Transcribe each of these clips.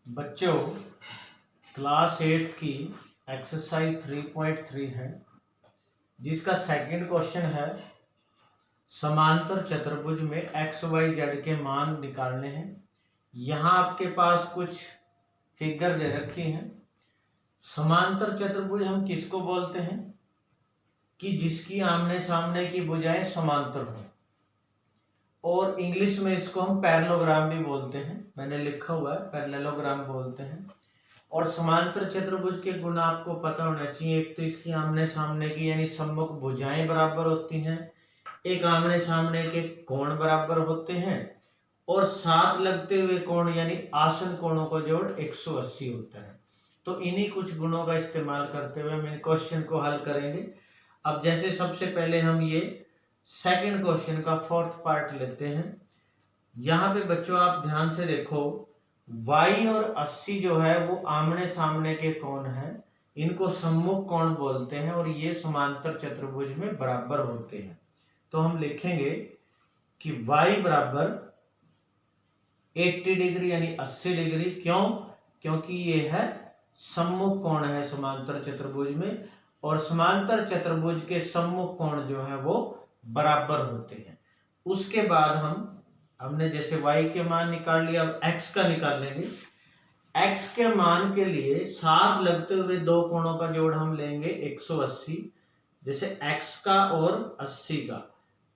बच्चों, क्लास 8 की एक्सरसाइज 3.3 है, जिसका सेकंड क्वेश्चन है समांतर चतुर्भुज में एक्स वाई जेड के मान निकालने हैं। यहाँ आपके पास कुछ फिगर दे रखी हैं। समांतर चतुर्भुज हम किसको बोलते हैं कि जिसकी आमने सामने की भुजाएं समांतर हो, और इंग्लिश में इसको हम पैरेललोग्राम भी बोलते हैं। मैंने लिखा हुआ है पैरेललोग्राम बोलते हैं। और समांतर चतुर्भुज के गुण आपको पता होना चाहिए। एक तो इसकी आमने सामने की यानी सम्मुख भुजाएं बराबर होती हैं, एक आमने सामने के कोण बराबर होते हैं, और साथ लगते हुए कोण यानी आसन कोणों का जोड़ 180 होता है। तो इन्हीं कुछ गुणों का इस्तेमाल करते हुए हम इन क्वेश्चन को हल करेंगे। अब जैसे सबसे पहले हम ये सेकंड क्वेश्चन का फोर्थ पार्ट लेते हैं। यहाँ पे बच्चों आप ध्यान से देखो, y और 80 जो है वो आमने सामने के कोण हैं, इनको सम्मुख कोण बोलते हैं, और ये समांतर चतुर्भुज में बराबर होते हैं। तो हम लिखेंगे कि y बराबर 80 डिग्री यानी 80 डिग्री। क्यों? क्योंकि ये है सम्मुख कोण है समांतर चतुर्भुज में, और समांतर चतुर्भुज के सम्मुख कोण जो है वो बराबर होते हैं। उसके बाद हमने जैसे y के मान निकाल लिया, अब x का निकाल लेंगे। x के मान के लिए साथ लगते हुए दो कोणों का जोड़ हम लेंगे 180, जैसे x का और 80 का।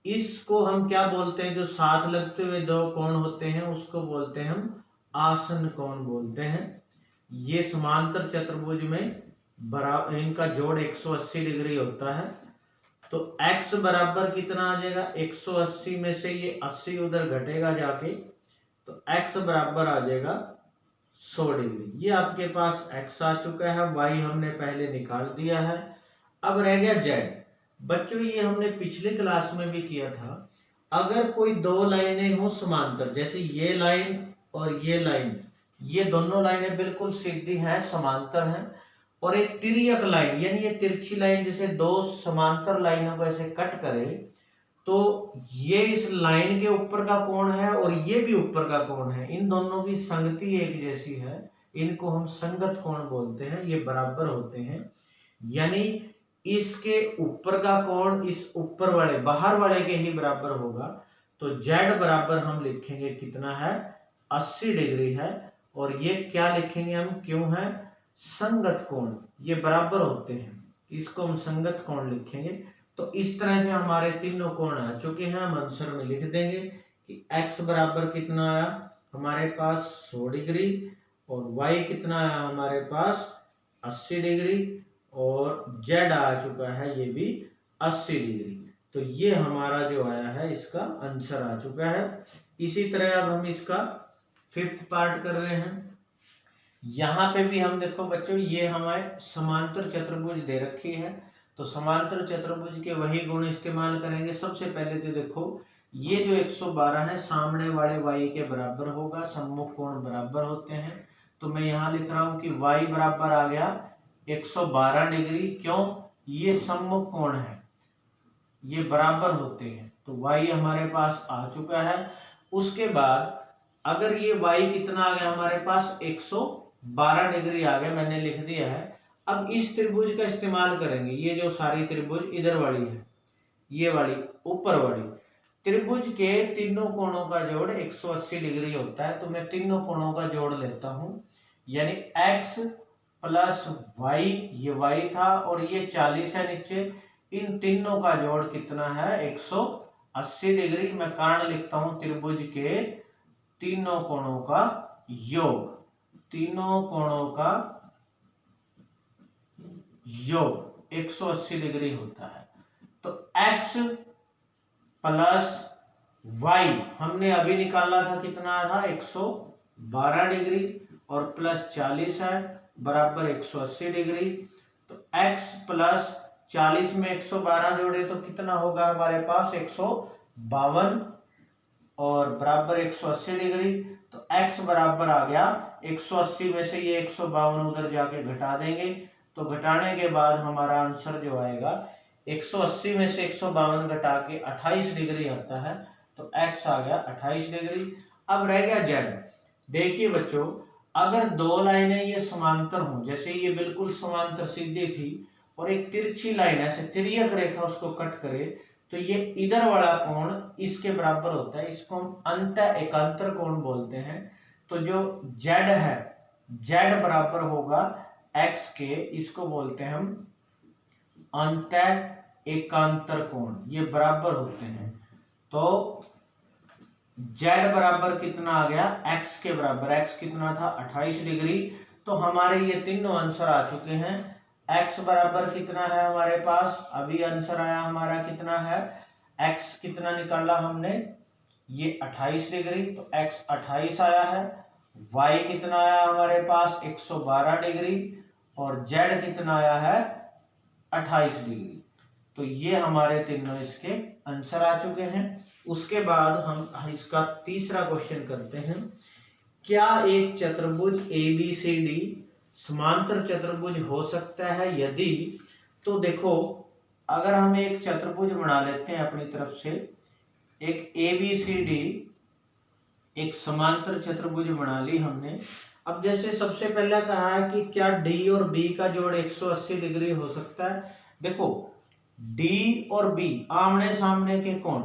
इसको हम क्या बोलते हैं? जो साथ लगते हुए दो कोण होते हैं उसको बोलते हैं हम आसन कोण बोलते हैं। ये समांतर चतुर्भुज में बराबर इनका जोड़ 180 डिग्री होता है। तो x बराबर कितना आ जाएगा? 180 में से ये 80 उधर घटेगा जाके, तो x बराबर आ जाएगा 100 डिग्री। ये आपके पास x आ चुका है, y हमने पहले निकाल दिया है। अब रह गया z। बच्चों, ये हमने पिछले क्लास में भी किया था। अगर कोई दो लाइनें हो समांतर, जैसे ये लाइन और ये लाइन, ये दोनों लाइनें बिल्कुल सीधी हैं, समांतर हैं, और एक तिर्यक लाइन यानी ये तिरछी लाइन जैसे दो समांतर लाइनों को ऐसे कट करे, तो ये इस लाइन के ऊपर का कोण है और ये भी ऊपर का कोण है, इन दोनों की संगति एक जैसी है, इनको हम संगत कोण बोलते हैं। ये बराबर होते हैं, यानी इसके ऊपर का कोण इस ऊपर वाले बाहर वाले के ही बराबर होगा। तो z बराबर हम लिखेंगे कितना है? 80 डिग्री है। और ये क्या लिखेंगे हम? क्यों है? संगत कोण। ये बराबर होते हैं, इसको हम संगत कोण लिखेंगे। तो इस तरह से हमारे तीनों कोण आ चुके हैं। हम आंसर में लिख देंगे कि x बराबर कितना आया हमारे पास? 100 डिग्री, और y कितना आया हमारे पास? 80 डिग्री, और z आ चुका है ये भी 80 डिग्री। तो ये हमारा जो आया है इसका आंसर आ चुका है। इसी तरह अब हम इसका फिफ्थ पार्ट कर रहे हैं। यहाँ पे भी हम देखो बच्चों, ये हमारे समांतर चतुर्भुज दे रखी है, तो समांतर चतुर्भुज के वही गुण इस्तेमाल करेंगे। सबसे पहले तो देखो, ये जो 112 है सामने वाले y के बराबर होगा, सम्मुख कोण बराबर होते हैं। तो मैं यहाँ लिख रहा हूँ कि y बराबर आ गया 112 डिग्री। क्यों? ये सम्मुख कोण है, ये बराबर होते हैं, तो y हमारे पास आ चुका है। उसके बाद अगर ये y कितना आ गया हमारे पास? 112 डिग्री आ गया, मैंने लिख दिया है। अब इस त्रिभुज का इस्तेमाल करेंगे। ये जो सारी त्रिभुज इधर वाली है, ये वाली ऊपर वाली त्रिभुज के तीनों कोणों का जोड़ 180 डिग्री होता है। तो मैं तीनों कोणों का जोड़ लेता हूं, यानी x प्लस y, ये y था, और ये 40 है नीचे, इन तीनों का जोड़ कितना है? 180 डिग्री। मैं कारण लिखता हूं त्रिभुज के तीनों कोणों का योग, तीनों कोणों का योग 180 डिग्री होता है। तो x प्लस y हमने अभी निकाला था, कितना था? 112 डिग्री, और प्लस 40 है बराबर 180 डिग्री। तो x प्लस 40 में 112 जोड़े तो कितना होगा हमारे पास? 152, और बराबर 180 डिग्री। तो x बराबर आ गया 180 में से ये 152 उधर जाके घटा देंगे, तो घटाने के बाद हमारा आंसर जो आएगा 180 में से 152 घटा के 28 डिग्री आता है। तो x आ गया 28 डिग्री। अब रह गया z। देखिए बच्चों, अगर दो लाइनें ये समांतर हों, जैसे ये बिल्कुल समांतर सीधी थी और एक तिरछी लाइन ऐसे तिर्यक रेखा उसको कट करे, तो ये इधर वाला कोण इसके बराबर होता है, इसको हम अंतः एकांतर कोण बोलते हैं। तो जो z है, z बराबर होगा x के, इसको बोलते हैं हम अंतः एकांतर कोण, ये बराबर होते हैं। तो z बराबर कितना आ गया, x के बराबर, x कितना था 28 डिग्री। तो हमारे ये तीनों आंसर आ चुके हैं। x बराबर कितना है हमारे पास, अभी आंसर आया हमारा कितना है, x कितना निकाला हमने, ये 28 डिग्री, तो x 28 आया है। y कितना आया हमारे पास 112 डिग्री और z कितना आया है 28 डिग्री। तो ये हमारे तीनों इसके आंसर आ चुके हैं। उसके बाद हम इसका तीसरा क्वेश्चन करते हैं। क्या एक चतुर्भुज ABCD समांतर चतुर्भुज हो सकता है? यदि, तो देखो, अगर हम एक चतुर्भुज बना लेते हैं अपनी तरफ से, एक ABCD एक समांतर चतुर्भुज बना ली हमने। अब जैसे सबसे पहले कहा है कि क्या D और B का जोड़ 180 डिग्री हो सकता है। देखो, D और B आमने सामने के कोण,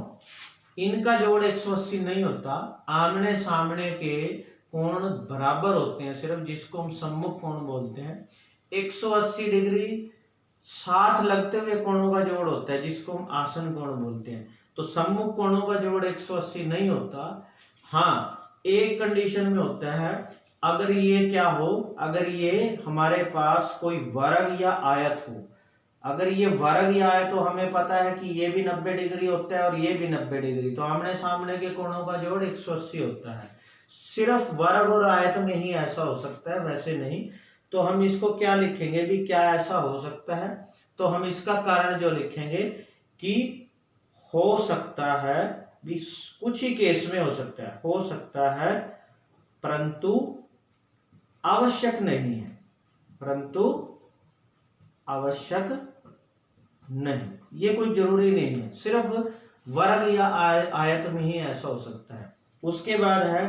इनका जोड़ 180 नहीं होता। आमने सामने के कोण बराबर होते हैं सिर्फ, जिसको हम सम्मुख कोण बोलते हैं। 180 डिग्री साथ लगते हुए कोणों का जोड़ होता है, जिसको हम आसन कोण बोलते हैं। तो सम्मुख कोणों का जोड़ 180 नहीं होता। हाँ, एक कंडीशन में होता है, अगर ये क्या हो, अगर ये हमारे पास कोई वर्ग या आयत हो। अगर ये वर्ग या आयत तो हमें पता है कि ये भी 90 डिग्री होता है और ये भी 90 डिग्री, तो आमने सामने के कोणों का जोड़ 180 होता है। सिर्फ वर्ग और आयत में ही ऐसा हो सकता है, वैसे नहीं। तो हम इसको क्या लिखेंगे भी, क्या ऐसा हो सकता है? तो हम इसका कारण जो लिखेंगे कि हो सकता है भी, कुछ ही केस में हो सकता है परंतु आवश्यक नहीं है, परंतु आवश्यक नहीं, ये कोई जरूरी नहीं है, सिर्फ वर्ग या आयत में ही ऐसा हो सकता है। उसके बाद है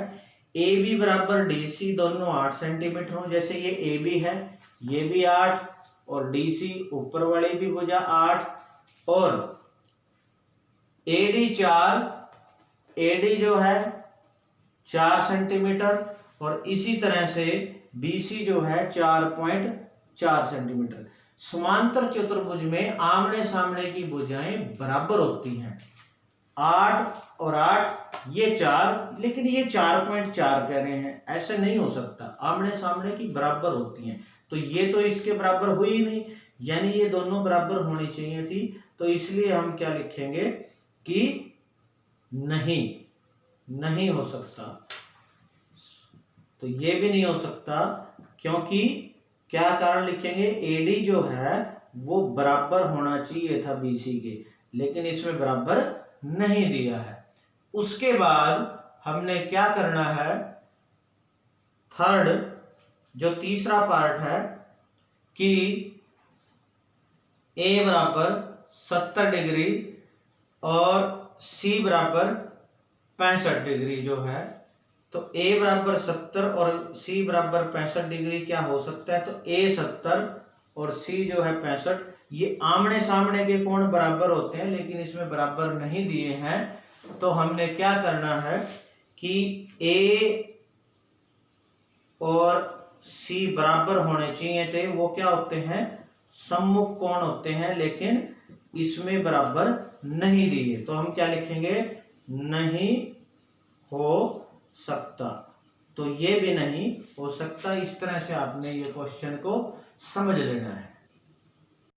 AB बराबर DC दोनों 8 सेंटीमीटर हो। जैसे ये AB है, ये भी 8 और DC ऊपर वाली भी भुजा 8 और AD 4, AD जो है 4 सेंटीमीटर और इसी तरह से BC जो है 4.4 सेंटीमीटर। समांतर चतुर्भुज में आमने सामने की भुजाएं बराबर होती हैं, 8 और 8, ये 4, लेकिन ये 4.4 कह रहे हैं, ऐसे नहीं हो सकता, आमने सामने की बराबर होती हैं। तो ये तो इसके बराबर हुई नहीं, यानी ये दोनों बराबर होनी चाहिए थी। तो इसलिए हम क्या लिखेंगे कि नहीं हो सकता। तो ये भी नहीं हो सकता, क्योंकि क्या कारण लिखेंगे, AD जो है वो बराबर होना चाहिए था BC के, लेकिन इसमें बराबर नहीं दिया है। उसके बाद हमने क्या करना है, थर्ड जो तीसरा पार्ट है कि A बराबर 70 डिग्री और C बराबर 65 डिग्री जो है, तो A बराबर 70 और C बराबर 65 डिग्री क्या हो सकता है, तो A 70 और C जो है 65, ये आमने सामने के कोण बराबर होते हैं, लेकिन इसमें बराबर नहीं दिए हैं। तो हमने क्या करना है कि A और C बराबर होने चाहिए थे, वो क्या होते हैं, सम्मुख कोण होते हैं, लेकिन इसमें बराबर नहीं दिए। तो हम क्या लिखेंगे, नहीं हो सकता। तो ये भी नहीं हो सकता। इस तरह से आपने ये क्वेश्चन को समझ लेना है।